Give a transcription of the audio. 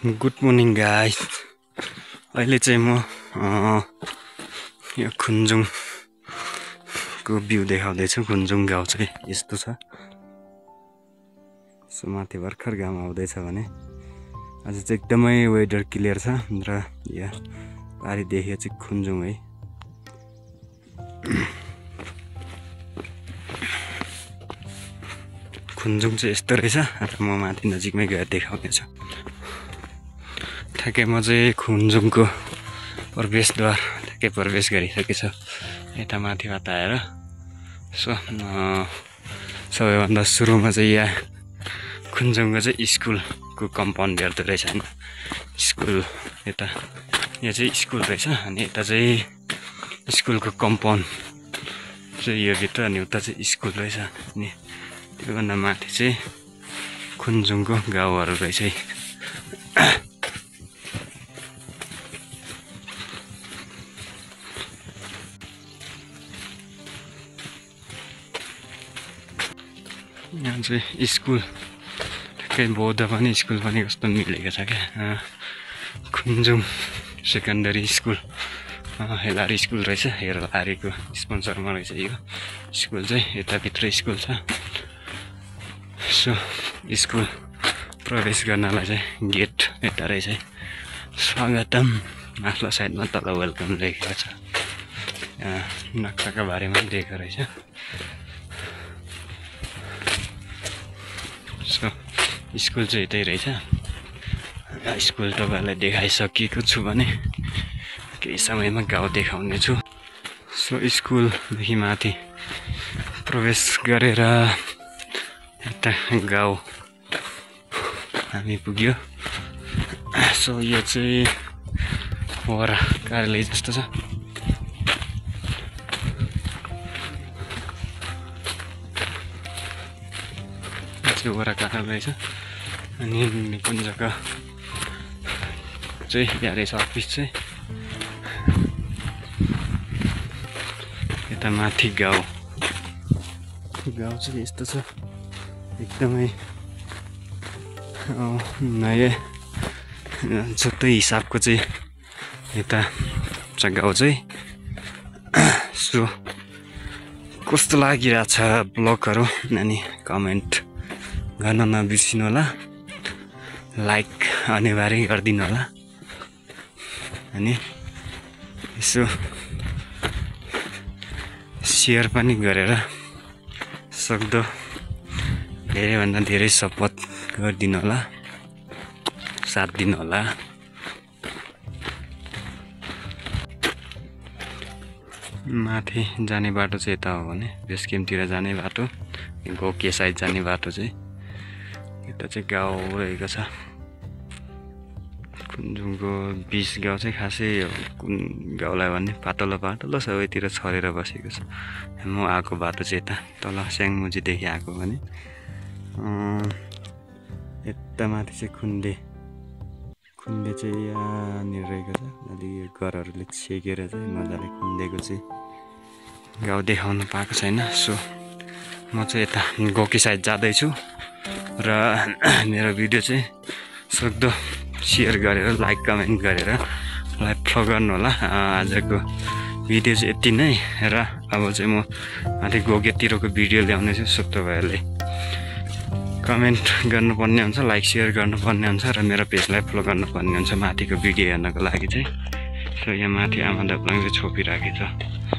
Good morning guys. अहिले चाहिँ म यो खुन्जुङको भ्यू देखाउँदैछु। खुन्जुङ गाउँ चाहिँ यस्तो छ। सो माथि भर्खर घाम आउँदैछ भने आज चाहिँ एकदमै वेदर क्लियर छ र यहाँ पारि देखियो चाहिँ खुन्जुङ है। खुन्जुङ चाहिँ यस्तो रहेछ र म माथि नजिकमै गएर देखाउनेछु। ठ्याक्कै म चाहिँ खुन्जुङको प्रवेशद्वार ठ्याक्कै प्रवेश गरिसकेको छु यता माथिबाट आएर। सो सबैभन्दा सुरुमा चाहिँ यहाँ खुन्जुङको चाहिँ स्कुलको कम्पाउन्ड हेर्दो रहेछ होइन। स्कुल यता यहाँ चाहिँ स्कुल रहेछ अनि यता चाहिँ स्कुलको कम्पाउन्ड चाहिँ यो भित्र अनि उता चाहिँ स्कुल रहेछ अनि त्योभन्दा माथि चाहिँ खुन्जुङको गाउँहरू रहेछ है। यहाँ चाहिँ स्कुल ठ्याक्कै बौद्ध पनि स्कुल पनि कस्तो मिलेको छ क्या। खुन्जुङ सेकेन्डरी स्कुल हेलारी स्कुल रहेछ। हेलारीको स्पोन्सरमा रहेछ यो स्कुल चाहिँ। यताभित्र स्कुल छ। सो स्कुल प्रवेश गर्नलाई चाहिँ गेट यता रहेछ है। स्वागतम माथिल्लो साइडमा तल वेलकम लेखेको छ। नक्साको बारेमा लेखेको रहेछ। सो स्कुल चाहिँ यतै रहेछ। स्कुल तपाईँहरूलाई देखाइसकेको छु भने केही समयमा गाउँ देखाउने छु। सो स्कुलदेखि माथि प्रवेश गरेर यता गाउँ हामी पुग्यो। सो यो चाहिँ वडा कार्यालय जस्तो छ। वडा कार्यालय छ अनि निकुञ्जको चाहिँ ब्यारेज अफिस चाहिँ यता माथि गाउँ चाहिँ यस्तो छ। एकदमै नयाँ जस्तै हिसाबको चाहिँ यता छ गाउँ चाहिँ। सो कस्तो लागिरहेछ ब्लगहरू अनि कमेन्ट गर्न नबिर्सिनु होला। लाइक अनिवार्य गरिदिनु होला अनि यसो सेयर पनि गरेर सक्दो धेरैभन्दा धेरै सपोर्ट गरिदिनु होला, साथ दिनु होला। माथि जाने बाटो चाहिँ यता हो भने बेस क्याम्पतिर जाने बाटो, गोके साइड जाने बाटो चाहिँ यता चाहिँ गाउँ रहेको छ। खुन्जुङको बिच गाउँ चाहिँ खासै कुन गाउँलाई भन्ने पातलो पातलो सबैतिर छरेर बसेको छ। म आएको बाटो चाहिँ यता तल स्याङमुजीदेखि आएको भने यता माथि चाहिँ खुन्डे चाहिँ यहाँनिर रहेको छ। अलि घरहरूले छेकेर चाहिँ मजाले खुन्डेको चाहिँ गाउँ देखाउनु पाएको छैन। सो म चाहिँ यता गोकी साइड जाँदैछु र मेरो भिडियो चाहिँ सक्दो सेयर गरेर लाइक कमेन्ट गरेर मलाई फलो गर्नु होला। आजको भिडियो चाहिँ यति नै र अब चाहिँ म माथि गोकेतिरको भिडियो ल्याउने छु। सो तपाईँहरूले कमेन्ट गर्नुपर्ने हुन्छ, लाइक सेयर गर्नुपर्ने हुन्छ र मेरो पेजलाई फलो गर्नुपर्ने हुन्छ माथिको भिडियो हेर्नको लागि चाहिँ। सो यहाँ माथि आमा दाप्लाङ चाहिँ छोपिराखेको छ।